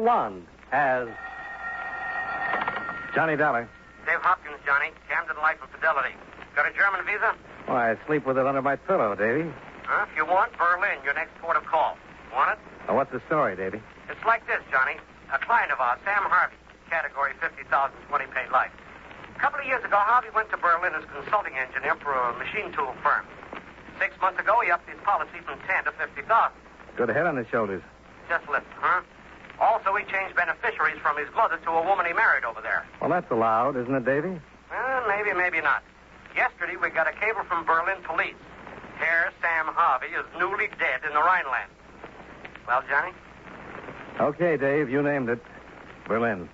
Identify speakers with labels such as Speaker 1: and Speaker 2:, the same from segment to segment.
Speaker 1: one as Johnny Dollar.
Speaker 2: Dave Hopkins, Johnny. Camden Life and Fidelity. Got a German visa?
Speaker 1: Why, I sleep with it under my pillow, Davy.
Speaker 2: If you want, Berlin, your next port of call. Want it?
Speaker 1: Now, what's the story, Davy?
Speaker 2: It's like this, Johnny. A client of ours, Sam Harvey, category 50,000, 20 paid life. A couple of years ago, Harvey went to Berlin as consulting engineer for a machine tool firm. 6 months ago, he upped his policy from 10 to 50,000.
Speaker 1: Good head on his shoulders.
Speaker 2: Just listen, huh? Also, he changed beneficiaries from his mother to a woman he married over there.
Speaker 1: Well, that's allowed, isn't it, Davy?
Speaker 2: Well, maybe, maybe not. Yesterday, we got a cable from Berlin police. Herr Sam Harvey is newly dead in the Rhineland. Well, Johnny?
Speaker 1: Okay, Dave, you named it. Berlin.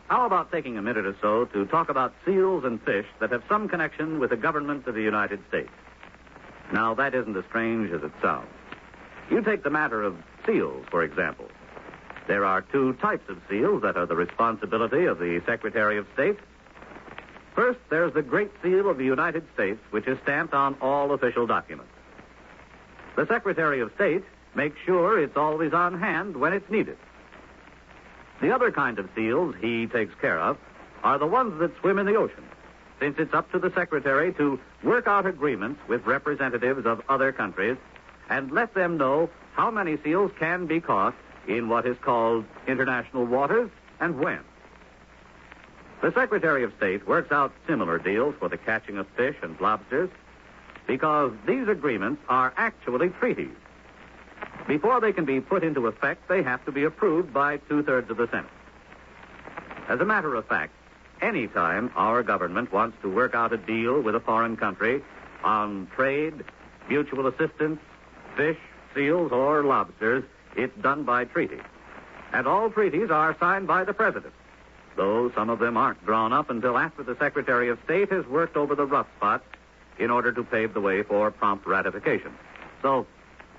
Speaker 3: How about taking a minute or so to talk about seals and fish that have some connection with the government of the United States? Now, that isn't as strange as it sounds. You take the matter of seals, for example. There are two types of seals that are the responsibility of the Secretary of State. First, there's the Great Seal of the United States, which is stamped on all official documents. The Secretary of State makes sure it's always on hand when it's needed. The other kind of seals he takes care of are the ones that swim in the ocean, since it's up to the Secretary to work out agreements with representatives of other countries and let them know how many seals can be caught in what is called international waters and when. The Secretary of State works out similar deals for the catching of fish and lobsters because these agreements are actually treaties. Before they can be put into effect, they have to be approved by 2/3 of the Senate. As a matter of fact, any time our government wants to work out a deal with a foreign country on trade, mutual assistance, fish, seals, or lobsters, it's done by treaty. And all treaties are signed by the President, though some of them aren't drawn up until after the Secretary of State has worked over the rough spots in order to pave the way for prompt ratification. So,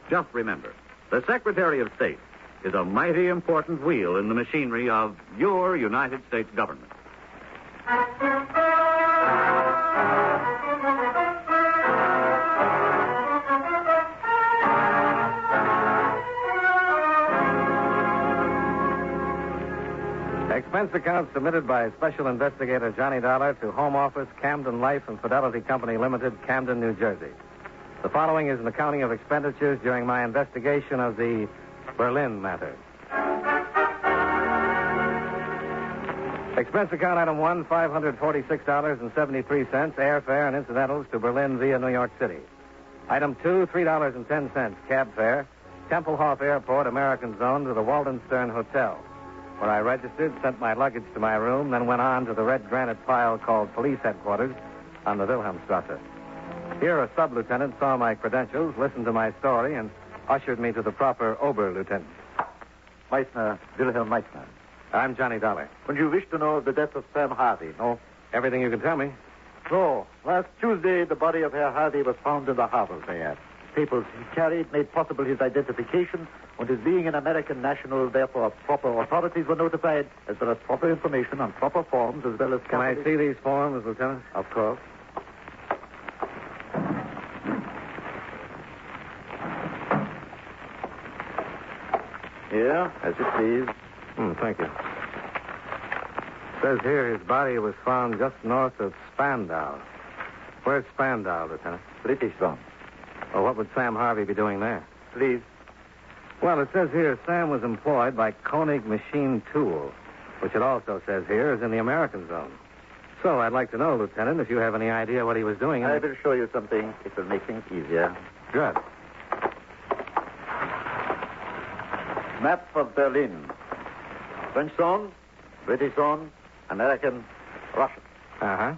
Speaker 3: just remember, the Secretary of State is a mighty important wheel in the machinery of your United States government.
Speaker 1: Expense account submitted by Special Investigator Johnny Dollar to Home Office, Camden Life and Fidelity Company Limited, Camden, New Jersey. The following is an accounting of expenditures during my investigation of the Berlin matter. Expense account item 1, $546.73, airfare and incidentals to Berlin via New York City. Item 2, $3.10, cab fare, Tempelhof Airport, American Zone, to the Waldenstern Hotel, where I registered, sent my luggage to my room, then went on to the red granite pile called Police Headquarters on the Wilhelmstrasse. Here, a sub-lieutenant saw my credentials, listened to my story, and ushered me to the proper Oberlieutenant.
Speaker 4: Meissner, Wilhelm Meissner.
Speaker 1: I'm Johnny Dollar.
Speaker 4: When you wish to know of the death of Sam Harvey, no?
Speaker 1: Everything you can tell me.
Speaker 4: So, last Tuesday, the body of Herr Harvey was found in the harbor there. Papers he carried made possible his identification, and his being an American national, therefore proper authorities were notified, as well as proper information on proper forms, as well as...
Speaker 1: Can I see these forms, Lieutenant?
Speaker 4: Of course. Here, as you please.
Speaker 1: Thank you. Says here his body was found just north of Spandau. Where's Spandau, Lieutenant?
Speaker 4: British zone.
Speaker 1: Well, what would Sam Harvey be doing there?
Speaker 4: Please.
Speaker 1: Well, it says here Sam was employed by Koenig Machine Tool, which it also says here is in the American Zone. So I'd like to know, Lieutenant, if you have any idea what he was doing.
Speaker 4: I will show you something. It will make things easier.
Speaker 1: Good.
Speaker 4: Map of Berlin. French zone, British zone, American, Russian.
Speaker 1: Uh-huh.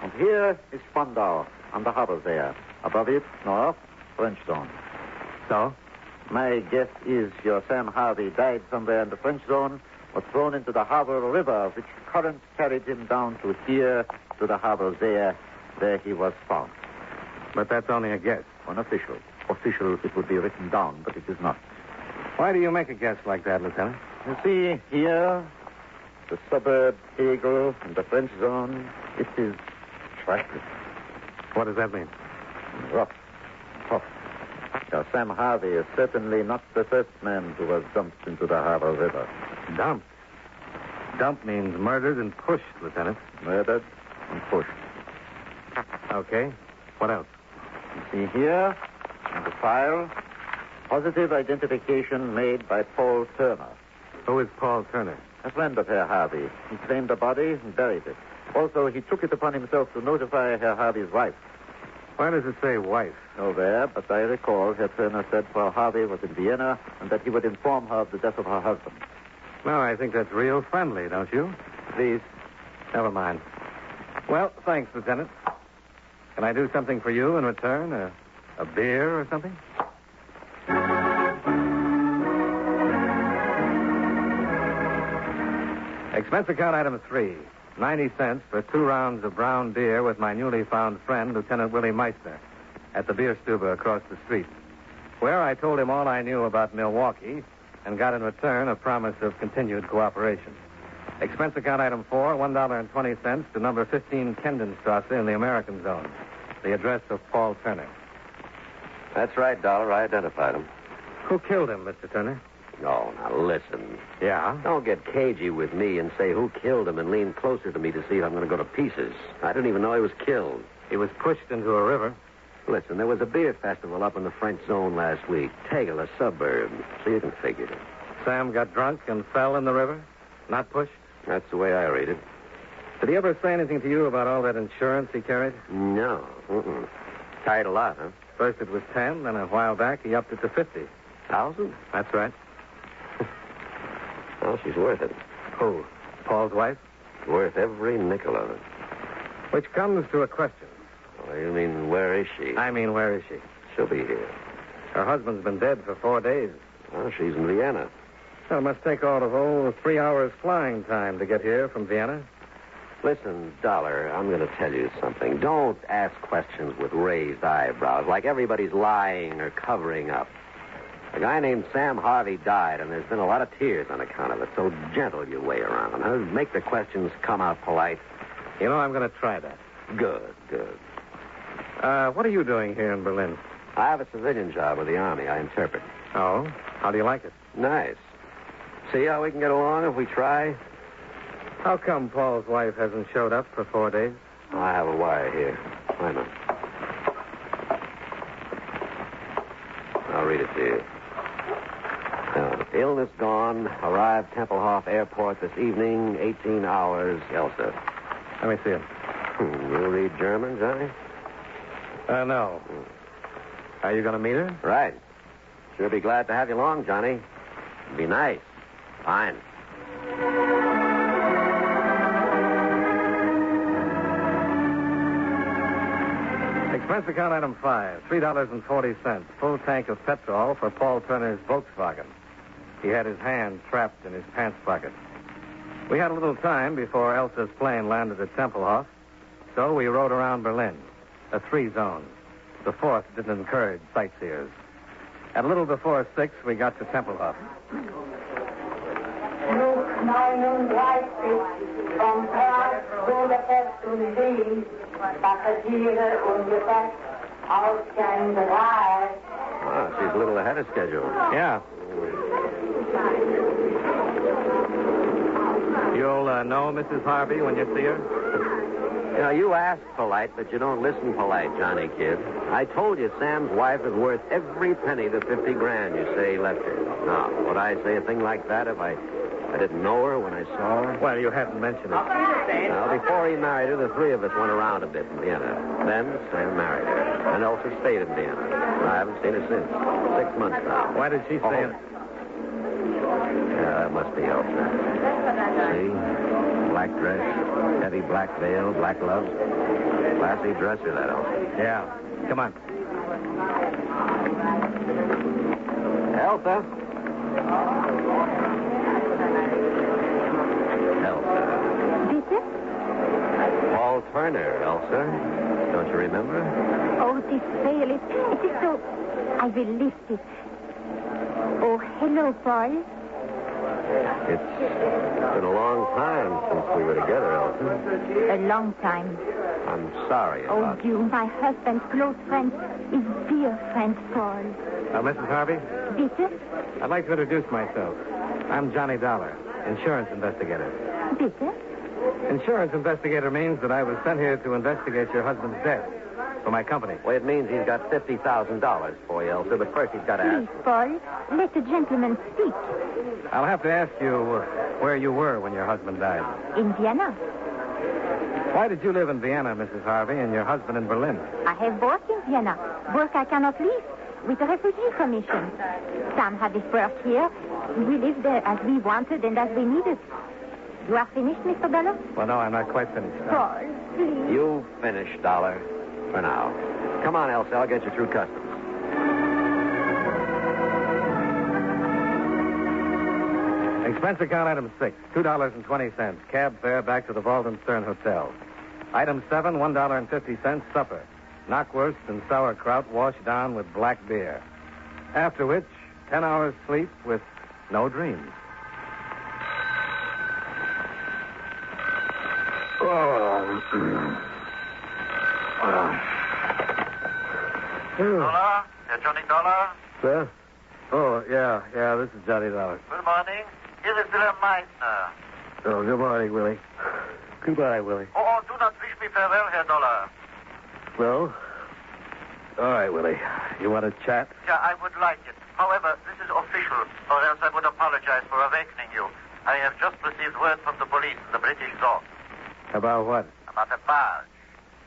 Speaker 4: And here is Spandau, on the harbor there. Above it, north, French zone.
Speaker 1: So?
Speaker 4: My guess is your Sam Harvey died somewhere in the French zone, was thrown into the harbor river, which current carried him down to here, to the harbor there, where he was found.
Speaker 1: But that's only a guess.
Speaker 4: Unofficial. Official, it would be written down, but it is not.
Speaker 1: Why do you make a guess like that, Lieutenant?
Speaker 4: You see, here, the suburb Hegel and the French zone, it is trifling.
Speaker 1: What does that mean?
Speaker 4: Rough. Tough. Now, Sam Harvey is certainly not the first man who was dumped into the Harbor River.
Speaker 1: Dumped? Dump means murdered and pushed, Lieutenant.
Speaker 4: Murdered and pushed.
Speaker 1: Okay. What else?
Speaker 4: You see here, in the file, positive identification made by Paul Turner.
Speaker 1: Who is Paul Turner?
Speaker 4: A friend of Herr Harvey. He claimed the body and buried it. Also, he took it upon himself to notify Herr Harvey's wife.
Speaker 1: Why does it say wife?
Speaker 4: No there, but I recall Herr Turner said Frau Harvey was in Vienna and that he would inform her of the death of her husband.
Speaker 1: No, I think that's real friendly, don't you?
Speaker 4: Please.
Speaker 1: Never mind. Well, thanks, Lieutenant. Can I do something for you in return? A beer or something? Expense account item 3. 90 cents for 2 rounds of brown beer with my newly found friend, Lieutenant Willie Meister, at the beer stube across the street, where I told him all I knew about Milwaukee and got in return a promise of continued cooperation. Expense account item 4, $1.20 to number 15 Kendenstrasse in the American Zone. The address of Paul Turner.
Speaker 5: That's right, Dollar. I identified him.
Speaker 1: Who killed him, Mr. Turner?
Speaker 5: Oh, now listen.
Speaker 1: Yeah?
Speaker 5: Don't get cagey with me and say who killed him and lean closer to me to see if I'm going to go to pieces. I didn't even know he was killed.
Speaker 1: He was pushed into a river.
Speaker 5: Listen, there was a beer festival up in the French zone last week. Tegel, a suburb. So you can figure it.
Speaker 1: Sam got drunk and fell in the river? Not pushed?
Speaker 5: That's the way I read it.
Speaker 1: Did he ever say anything to you about all that insurance he carried?
Speaker 5: No. Tied a lot, huh?
Speaker 1: First it was 10, then a while back he upped it to
Speaker 5: 50,000?
Speaker 1: That's right.
Speaker 5: Well, she's worth it.
Speaker 1: Who? Paul's wife?
Speaker 5: Worth every nickel of it.
Speaker 1: Which comes to a question.
Speaker 5: Oh, you mean, where is she?
Speaker 1: I mean, where is she?
Speaker 5: She'll be here.
Speaker 1: Her husband's been dead for 4 days.
Speaker 5: Well, she's in Vienna.
Speaker 1: Well, it must take all of, 3 hours flying time to get here from Vienna.
Speaker 5: Listen, Dollar, I'm going to tell you something. Don't ask questions with raised eyebrows, like everybody's lying or covering up. A guy named Sam Harvey died, and there's been a lot of tears on account of it, so gentle your way around. Huh? Make the questions come out polite.
Speaker 1: You know, I'm going to try that.
Speaker 5: Good.
Speaker 1: What are you doing here in Berlin?
Speaker 5: I have a civilian job with the Army. I interpret.
Speaker 1: Oh? How do you like it?
Speaker 5: Nice. See how we can get along if we try?
Speaker 1: How come Paul's wife hasn't showed up for 4 days?
Speaker 5: I have a wire here. Wait a minute. I'll read it to you. Illness gone. Arrived Tempelhof Airport this evening. 18 hours. Elsa.
Speaker 1: Let me see it.
Speaker 5: You read German, Johnny?
Speaker 1: No. Are you going to meet her?
Speaker 5: Right. Sure be glad to have you along, Johnny. Be nice. Fine.
Speaker 1: Expense account item 5, $3.40, full tank of petrol for Paul Turner's Volkswagen. He had his hand trapped in his pants pocket. We had a little time before Elsa's plane landed at Tempelhof, so we rode around Berlin, a 3-zone. The 4th didn't encourage sightseers. At a little before 6, we got to Tempelhof.
Speaker 6: Flug 39 vom Prag Budapest und Wien. Passagiere ungefähr Ausgang 3.
Speaker 5: Oh, she's a little ahead of schedule.
Speaker 1: Yeah. You'll know Mrs. Harvey when you see her?
Speaker 5: You know, you ask polite, but you don't listen polite, Johnny kid. I told you Sam's wife is worth every penny the 50 grand you say he left her. Now, would I say a thing like that if I didn't know her when I saw her?
Speaker 1: Well, you hadn't mentioned it.
Speaker 5: Now, before he married her, the 3 of us went around a bit in Vienna. Then Sam married her. And Elsa stayed in Vienna. I haven't seen her since. 6 months now.
Speaker 1: Why did she stay in?
Speaker 5: Yeah, that must be Elsa. See? Black dress, heavy black veil, black gloves. Classy dresser, that Elsa.
Speaker 1: Yeah. Come on.
Speaker 5: Elsa? Elsa.
Speaker 7: Bitte?
Speaker 5: Paul Turner, Elsa. Don't you remember?
Speaker 7: Oh, this veil, it is so... I will lift it. Oh, hello, Paul.
Speaker 5: It's been a long time since we were together, Elsa.
Speaker 7: A long time.
Speaker 5: I'm sorry
Speaker 7: Oh,
Speaker 5: about
Speaker 7: you, my husband's close friend, his dear friend Paul.
Speaker 1: Mrs. Harvey,
Speaker 7: Bitte?
Speaker 1: I'd like to introduce myself. I'm Johnny Dollar, insurance investigator.
Speaker 7: Bitte?
Speaker 1: Insurance investigator means that I was sent here to investigate your husband's death for my company.
Speaker 5: Well, it means he's got $50,000 for you, Elsa, but first he's got to
Speaker 7: Please,
Speaker 5: ask.
Speaker 7: Paul, let the gentleman speak.
Speaker 1: I'll have to ask you where you were when your husband died.
Speaker 7: In Vienna.
Speaker 1: Why did you live in Vienna, Mrs. Harvey, and your husband in Berlin?
Speaker 7: I have work in Vienna. Work I cannot leave. With the Refugee Commission. Sam had his work here. We lived there as we wanted and as we needed. You are finished, Mr. Dollar?
Speaker 1: Well, no, I'm not quite finished.
Speaker 7: Paul, please.
Speaker 5: You finish, Dollar, for now. Come on, Elsa, I'll get you through customs.
Speaker 1: Expense account item 6, $2.20. Cab fare back to the Walden Stern Hotel. Item 7, $1.50 supper. Knockwurst and sauerkraut washed down with black beer. After which, 10 hours sleep with no dreams.
Speaker 2: Dollar? Johnny Dollar?
Speaker 1: Sir? Oh, yeah, this is Johnny Dollar.
Speaker 2: Good morning. Here is Wilhelm Meissner.
Speaker 1: Oh, good morning, Willie. Goodbye, Willie.
Speaker 2: Oh, do not wish me farewell, Herr Dollar.
Speaker 1: No? All right, Willie. You want to chat?
Speaker 2: Yeah, I would like it. However, this is official, or else I would apologize for awakening you. I have just received word from the police in the British zone.
Speaker 1: About what?
Speaker 2: About a barge.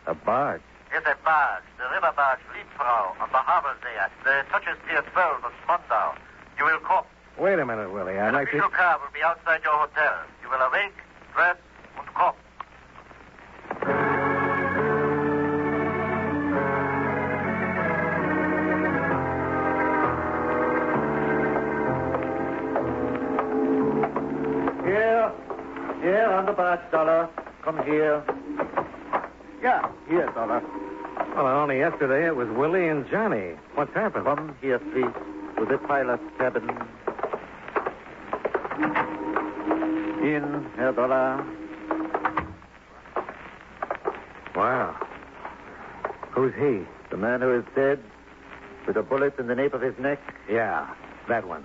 Speaker 1: A barge?
Speaker 2: Yes, a barge. The river barge Liebfrau on the harbor there. The touches Pier 12 of Spandau. You will come.
Speaker 1: Wait a minute, Willie. I'd
Speaker 2: An
Speaker 1: like to...
Speaker 2: official car will be outside your hotel. You will awake, dress, and come.
Speaker 4: Here, on the barge, Dollar. Come here. Yeah, here, Dollar.
Speaker 1: Well, only yesterday it was Willie and Johnny. What's happened?
Speaker 4: Come here, please, to the pilot's cabin. In, Herr Dollar.
Speaker 1: Wow. Who's he?
Speaker 4: The man who is dead, with a bullet in the nape of his neck.
Speaker 1: Yeah, that one.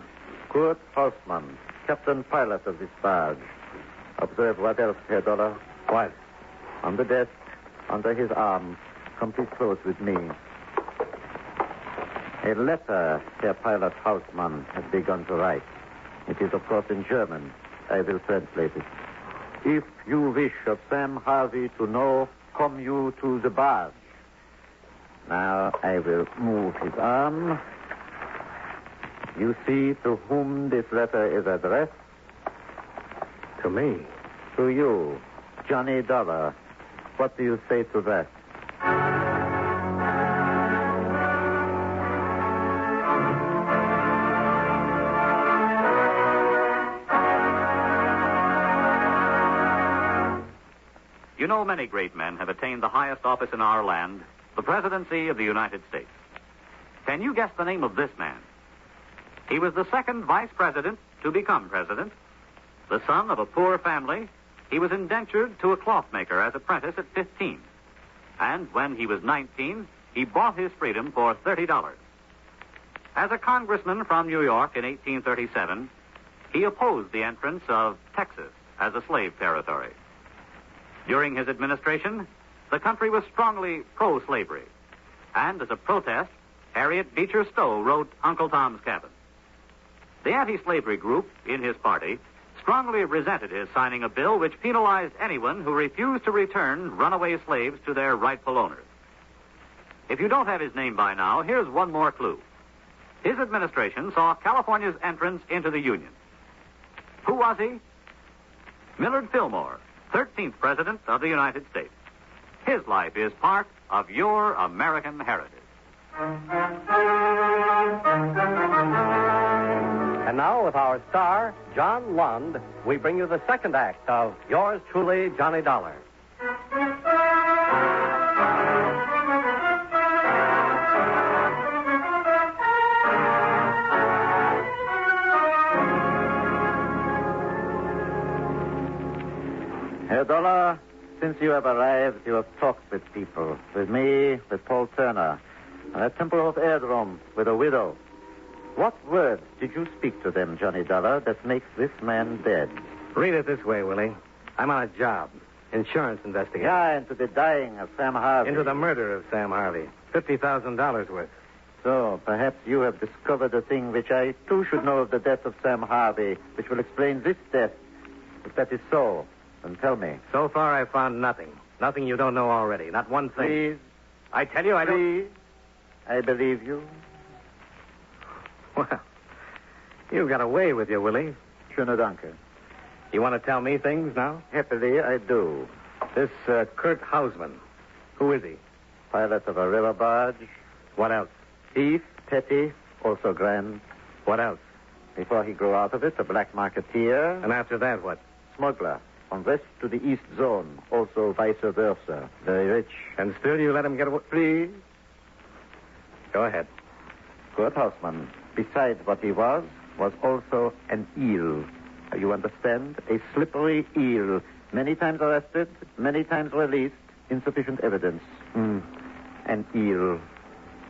Speaker 4: Kurt Hausmann, captain pilot of this barge. Observe what else, Herr Dollar.
Speaker 1: What?
Speaker 4: On the desk, under his arm. Come please close with me. A letter Herr Pilot Hausmann has begun to write. It is, of course, in German. I will translate it. If you wish of Sam Harvey to know, come you to the barge. Now I will move his arm. You see to whom this letter is addressed?
Speaker 1: To me.
Speaker 4: To you, Johnny Dollar. What do you say to that?
Speaker 3: You know, many great men have attained the highest office in our land, the presidency of the United States. Can you guess the name of this man? He was the second vice president to become president. The son of a poor family, he was indentured to a clothmaker as apprentice at 15. And when he was 19, he bought his freedom for $30. As a congressman from New York in 1837, he opposed the entrance of Texas as a slave territory. During his administration, the country was strongly pro-slavery. And as a protest, Harriet Beecher Stowe wrote Uncle Tom's Cabin. The anti-slavery group in his party strongly resented his signing a bill which penalized anyone who refused to return runaway slaves to their rightful owners. If you don't have his name by now, here's one more clue. His administration saw California's entrance into the Union. Who was he? Millard Fillmore, 13th President of the United States. His life is part of your American heritage.
Speaker 2: And now, with our star, John Lund, we bring you the second act of Yours Truly, Johnny Dollar.
Speaker 4: Mr. Dollar, since you have arrived, you have talked with people. With me, with Paul Turner. At Templehof Airdrome, with a widow. What words did you speak to them, Johnny Dollar, that makes this man dead?
Speaker 1: Read it this way, Willie. I'm on a job. Insurance investigation.
Speaker 4: Yeah, into the dying of Sam Harvey.
Speaker 1: Into the murder of Sam Harvey. $50,000 worth.
Speaker 4: So, perhaps you have discovered a thing which I, too, should know of the death of Sam Harvey, which will explain this death. If that is so, then tell me.
Speaker 1: So far, I've found nothing. Nothing you don't know already. Not one thing.
Speaker 4: Please.
Speaker 1: I tell you, I don't...
Speaker 4: Please. I believe you.
Speaker 1: Well, you've got a way with you, Willie.
Speaker 4: Schöne Danke.
Speaker 1: You want to tell me things now?
Speaker 4: Happily, I do.
Speaker 1: This Kurt Hausman. Who is he?
Speaker 4: Pilot of a river barge.
Speaker 1: What else?
Speaker 4: Thief, petty, also grand.
Speaker 1: What else?
Speaker 4: Before he grew out of it, a black marketeer.
Speaker 1: And after that, what?
Speaker 4: Smuggler. From west to the east zone. Also vice versa. Very rich.
Speaker 1: And still you let him get away?
Speaker 4: Please.
Speaker 1: Go ahead.
Speaker 4: Kurt Hausman, besides what he was also an eel. You understand? A slippery eel. Many times arrested, many times released. Insufficient evidence. An eel.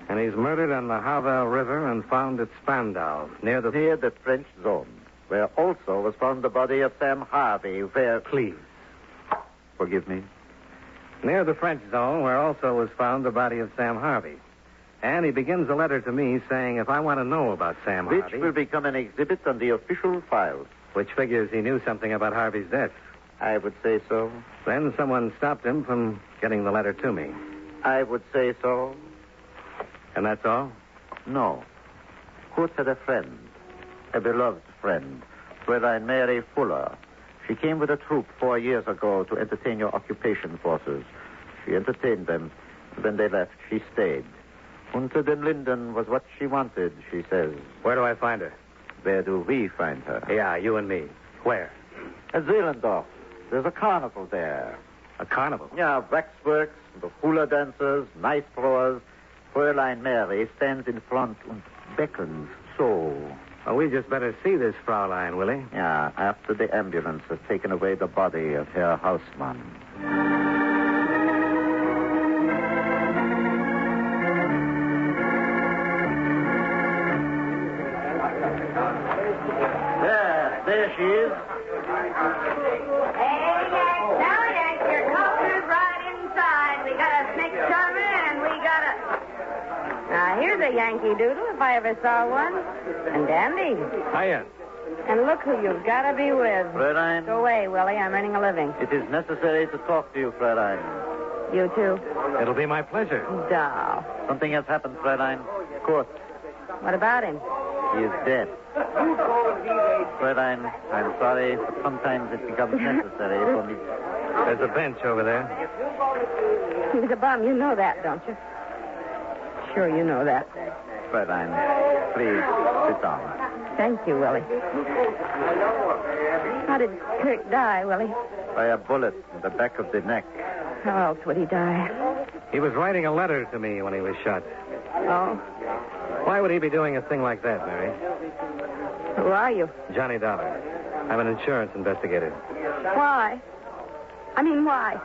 Speaker 1: And he's murdered on the Havel River and found at Spandau, near the
Speaker 4: French zone, where also was found the body of Sam Harvey, where...
Speaker 1: Please.
Speaker 4: Forgive me.
Speaker 1: Near the French zone, where also was found the body of Sam Harvey. And he begins a letter to me saying if I want to know about Sam
Speaker 4: Which
Speaker 1: Harvey...
Speaker 4: will become an exhibit on the official files.
Speaker 1: Which figures he knew something about Harvey's death.
Speaker 4: I would say so.
Speaker 1: Then someone stopped him from getting the letter to me.
Speaker 4: I would say so.
Speaker 1: And that's all?
Speaker 4: No. Kurt had a friend, a beloved friend, Fräulein Mary Fuller. She came with a troop 4 years ago to entertain your occupation forces. She entertained them. When they left, she stayed. Unter den Linden was what she wanted, she says.
Speaker 1: Where do I find her?
Speaker 4: Where do we find her?
Speaker 1: Yeah, you and me. Where?
Speaker 4: At Zeelandorf. There's a carnival there.
Speaker 1: A carnival?
Speaker 4: Yeah, waxworks, the hula dancers, knife throwers. Fräulein Mary stands in front and beckons so.
Speaker 1: Well, we just better see this Fraulein, Willie.
Speaker 4: Yeah, after the ambulance has taken away the body of Herr Hausmann. There she is.
Speaker 8: Hey, now, Yank, your culture's right inside. We got a snake charmer and we got a... Now, here's a Yankee Doodle, if I ever saw one. And dandy.
Speaker 1: Hiya.
Speaker 8: And look who you've got to be with.
Speaker 4: Fräulein.
Speaker 8: Go away, Willie. I'm earning a living.
Speaker 4: It is necessary to talk to you, Fräulein.
Speaker 8: You too?
Speaker 1: It'll be my pleasure.
Speaker 8: Doll.
Speaker 4: Something has happened, Fräulein. Kurt.
Speaker 8: What about him?
Speaker 4: He is dead. Fräulein, I'm sorry, but sometimes it becomes necessary for me.
Speaker 1: There's a bench over there.
Speaker 8: He's a bum. You know that, don't you? Sure you know that.
Speaker 4: Fräulein, please, sit down.
Speaker 8: Thank you, Willie. How did Kirk die, Willie?
Speaker 4: By a bullet in the back of the neck.
Speaker 8: How else would he die?
Speaker 1: He was writing a letter to me when he was shot.
Speaker 8: Oh?
Speaker 1: Why would he be doing a thing like that, Mary?
Speaker 8: Who are you?
Speaker 1: Johnny Dollar. I'm an insurance investigator.
Speaker 8: Why? I mean, why?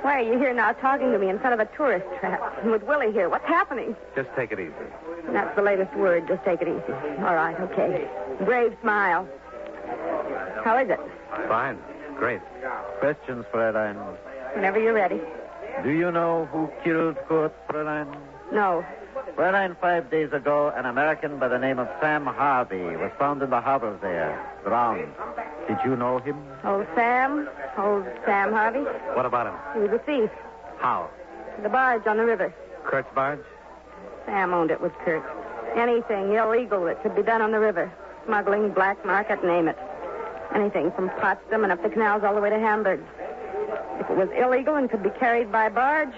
Speaker 8: Why are you here now talking to me in front of a tourist trap? And with Willie here, what's happening?
Speaker 1: Just take it easy.
Speaker 8: That's the latest word. Just take it easy. All right, okay. Brave smile. How is it?
Speaker 1: Fine. Great.
Speaker 4: Questions, Fräulein.
Speaker 8: Whenever you're ready.
Speaker 4: Do you know who killed Kurt, Fräulein?
Speaker 8: No.
Speaker 4: Fräulein, 5 days ago, an American by the name of Sam Harvey was found in the harbor there, drowned. Did you know him?
Speaker 8: Old Sam? Old Sam Harvey?
Speaker 1: What about him?
Speaker 8: He was a thief.
Speaker 1: How?
Speaker 8: The barge on the river.
Speaker 1: Kurt's barge?
Speaker 8: Sam owned it with Kurt. Anything illegal that could be done on the river. Smuggling, black market, name it. Anything from Potsdam and up the canals all the way to Hamburg. If it was illegal and could be carried by barge,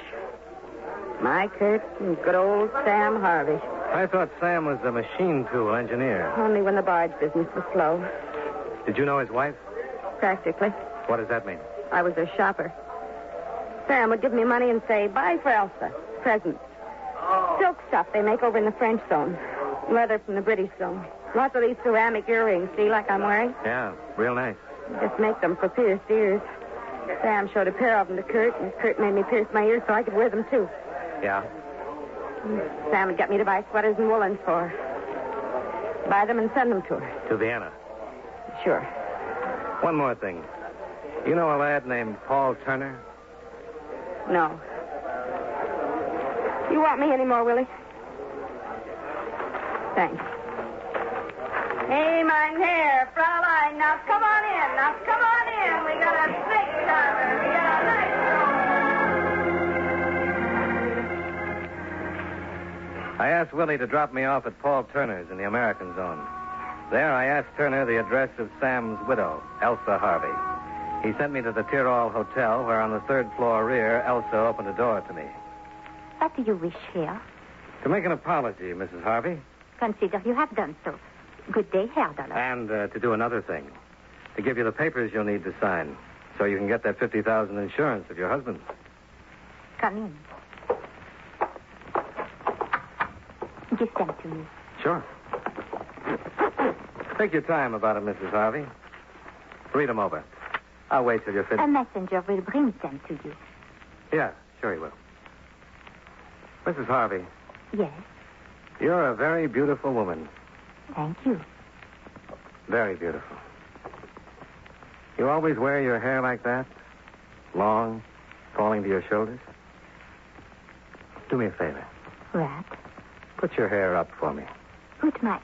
Speaker 8: my Kurt and good old Sam Harvey.
Speaker 1: I thought Sam was a machine tool engineer.
Speaker 8: Only when the barge business was slow.
Speaker 1: Did you know his wife?
Speaker 8: Practically.
Speaker 1: What does that mean?
Speaker 8: I was their shopper. Sam would give me money and say, buy for Elsa. Presents. Silk stuff they make over in the French zone. Leather from the British zone. Lots of these ceramic earrings, see, like I'm wearing?
Speaker 1: Yeah, real nice.
Speaker 8: Just make them for pierced ears. Sam showed a pair of them to Kurt, and Kurt made me pierce my ears so I could wear them, too.
Speaker 1: Yeah?
Speaker 8: Sam had got me to buy sweaters and woolens for her. Buy them and send them to her.
Speaker 1: To Vienna.
Speaker 8: Sure.
Speaker 1: One more thing. You know a lad named Paul Turner?
Speaker 8: No. You want me anymore, Willie? Thanks. Hey, mein Herr, Fraulein, now come on in. Now come on in. We got a big timer. We got a nice
Speaker 1: I asked Willie to drop me off at Paul Turner's in the American Zone. There, I asked Turner the address of Sam's widow, Elsa Harvey. He sent me to the Tyrol Hotel, where on the third floor rear, Elsa opened a door to me.
Speaker 7: What do you wish here?
Speaker 1: To make an apology, Mrs. Harvey.
Speaker 7: Consider you have done so. Good day, Herr Dollar.
Speaker 1: And to do another thing. To give you the papers you'll need to sign, so you can get that $50,000 insurance of your husband's.
Speaker 7: Come in. Give them to me.
Speaker 1: Sure. Take your time about it, Mrs. Harvey. Read them over. I'll wait till you're finished.
Speaker 7: A messenger will bring them to you.
Speaker 1: Yeah, sure he will. Mrs. Harvey,
Speaker 7: Yes,
Speaker 1: you're a very beautiful woman.
Speaker 7: thank you.
Speaker 1: Very beautiful. You always wear your hair like that? Long, falling to your shoulders? Do me a favor.
Speaker 7: What?
Speaker 1: Put your hair up for me.
Speaker 7: Put my...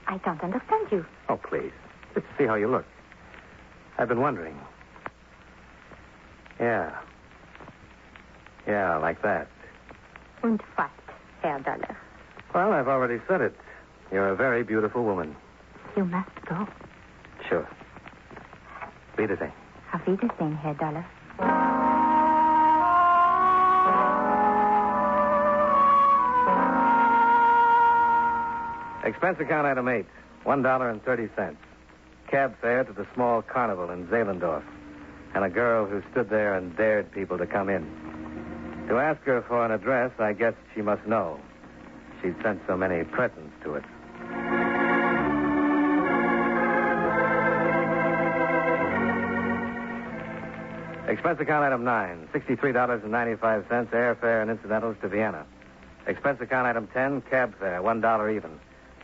Speaker 7: I don't understand you.
Speaker 1: Oh, please. Just to see how you look. I've been wondering. Yeah. Yeah, like that.
Speaker 7: Und what, Herr Dollar?
Speaker 1: Well, I've already said it. You're a very beautiful woman.
Speaker 7: You must go.
Speaker 1: Sure. Wiedersehen.
Speaker 7: Auf Wiedersehen, Herr Dollar.
Speaker 1: Expense account item 8, $1.30. Cab fare to the small carnival in Zehlendorf. And a girl who stood there and dared people to come in. To ask her for an address, I guess she must know. She'd sent so many presents to it. Expense account item 9, $63.95, airfare and incidentals to Vienna. Expense account item 10, cab fare, $1 even,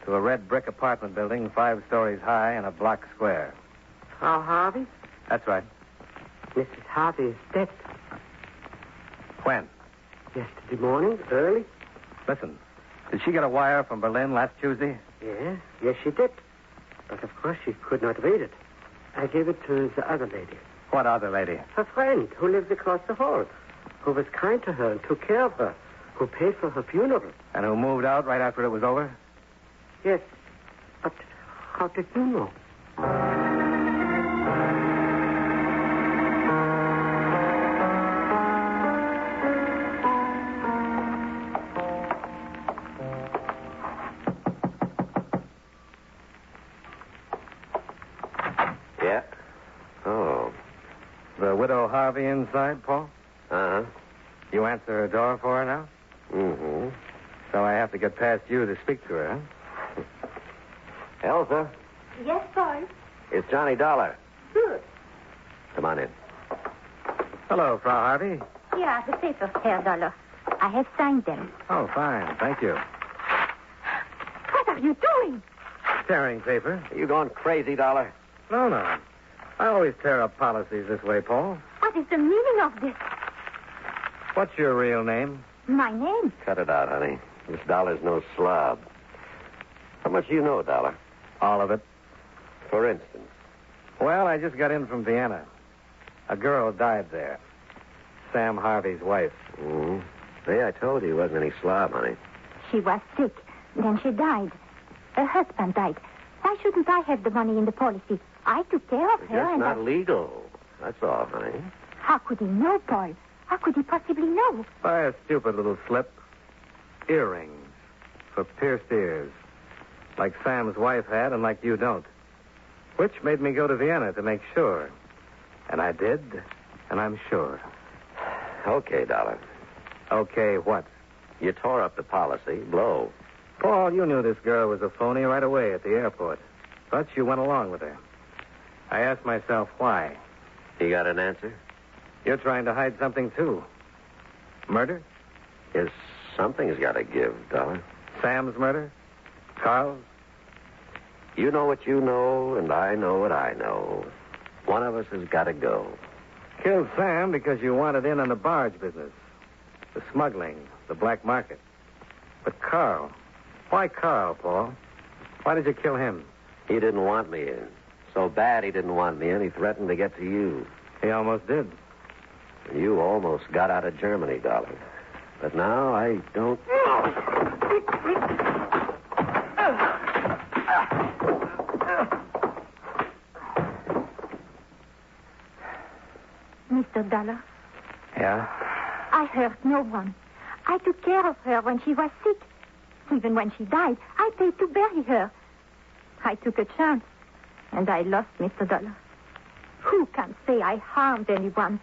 Speaker 1: to a red brick apartment building 5 stories high and a block square.
Speaker 9: Frau Harvey?
Speaker 1: That's right.
Speaker 9: Mrs. Harvey is dead.
Speaker 1: When?
Speaker 9: Yesterday morning, early.
Speaker 1: Listen, did she get a wire from Berlin last Tuesday?
Speaker 9: Yes, she did. But of course she could not read it. I gave it to the other lady.
Speaker 1: What other lady?
Speaker 9: Her friend, who lives across the hall, who was kind to her and took care of her, who paid for her funeral.
Speaker 1: And who moved out right after it was over?
Speaker 9: Yes, but how did you know?
Speaker 5: Yeah? Oh.
Speaker 1: The widow Harvey inside, Paul?
Speaker 5: Uh-huh.
Speaker 1: You answer her door for her now?
Speaker 5: Mm-hmm.
Speaker 1: So I have to get past you to speak to her, huh?
Speaker 5: Elsa,
Speaker 7: Yes, Paul.
Speaker 5: it's Johnny Dollar.
Speaker 7: Good.
Speaker 5: Come on in.
Speaker 1: Hello, Frau Harvey.
Speaker 7: Here are the papers, Herr Dollar. I have signed them.
Speaker 1: Oh, fine. Thank you.
Speaker 7: What are you doing?
Speaker 1: Tearing paper?
Speaker 5: Are you going crazy, Dollar?
Speaker 1: No, no. I always tear up policies this way, Paul.
Speaker 7: What is the meaning of this?
Speaker 1: What's your real name?
Speaker 7: My name?
Speaker 5: Cut it out, honey. This Dollar's no slob. How much do you know, Dollar?
Speaker 1: All of it.
Speaker 5: For instance.
Speaker 1: Well, I just got in from Vienna. A girl died there. Sam Harvey's wife.
Speaker 5: Mm-hmm. See, I told you he wasn't any slob, honey.
Speaker 7: She was sick. Then she died. Her husband died. Why shouldn't I have the money in the policy? I took care of
Speaker 5: It's
Speaker 7: her
Speaker 5: just
Speaker 7: and
Speaker 5: not legal. That's all, honey.
Speaker 7: How could he know, Paul? How could he possibly know?
Speaker 1: By a stupid little slip. Earrings. For pierced ears. Like Sam's wife had and like you don't. Which made me go to Vienna to make sure. And I did, and I'm sure.
Speaker 5: Okay, Dollar.
Speaker 1: Okay, what?
Speaker 5: You tore up the policy. Blow.
Speaker 1: Paul, you knew this girl was a phony right away at the airport. But you went along with her. I asked myself why.
Speaker 5: You got an answer?
Speaker 1: You're trying to hide something, too. Murder?
Speaker 5: Yes, something's got to give, Dollar.
Speaker 1: Sam's murder? Carl's?
Speaker 5: You know what you know, and I know what I know. One of us has got to go.
Speaker 1: Killed Sam because you wanted in on the barge business. The smuggling, the black market. But Carl. Why Carl, Paul? Why did you kill him?
Speaker 5: He didn't want me in. So bad he didn't want me in, he threatened to get to you.
Speaker 1: He almost did.
Speaker 5: And you almost got out of Germany, Dollar. But now I don't...
Speaker 7: Mr. Dollar,
Speaker 1: Yeah?
Speaker 7: I hurt no one. I took care of her when she was sick. Even when she died, I paid to bury her. I took a chance, and I lost Mr. Dollar. Who can say I harmed anyone?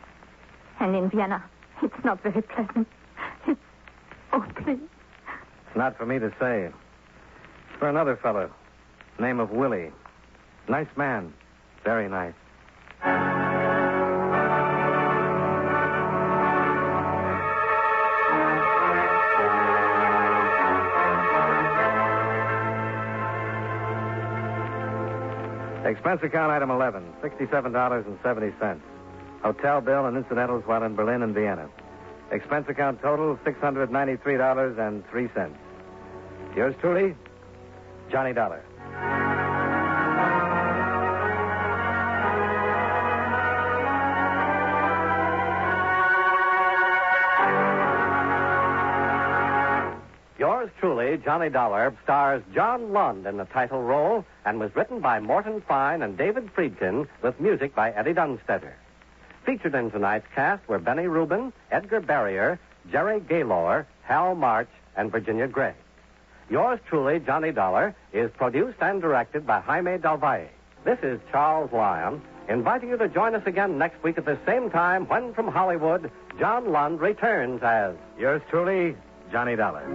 Speaker 7: And in Vienna, it's not very pleasant. It's... Oh, please.
Speaker 1: It's not for me to say. It's for another fellow. Name of Willie. Nice man. Very nice. Expense account item 11, $67.70. Hotel bill and incidentals while in Berlin and Vienna. Expense account total, $693.03. Yours truly, Johnny Dollar. Yours truly, Johnny Dollar, stars John Lund in the title role and was written by Morton Fine and David Friedkin with music by Eddie Dunstetter. Featured in tonight's cast were Benny Rubin, Edgar Barrier, Jerry Gaylor, Hal March, and Virginia Gray. Yours truly, Johnny Dollar, is produced and directed by Jaime Del Valle. This is Charles Lyon, inviting you to join us again next week at the same time when from Hollywood, John Lund returns as... Yours truly, Johnny Dollar.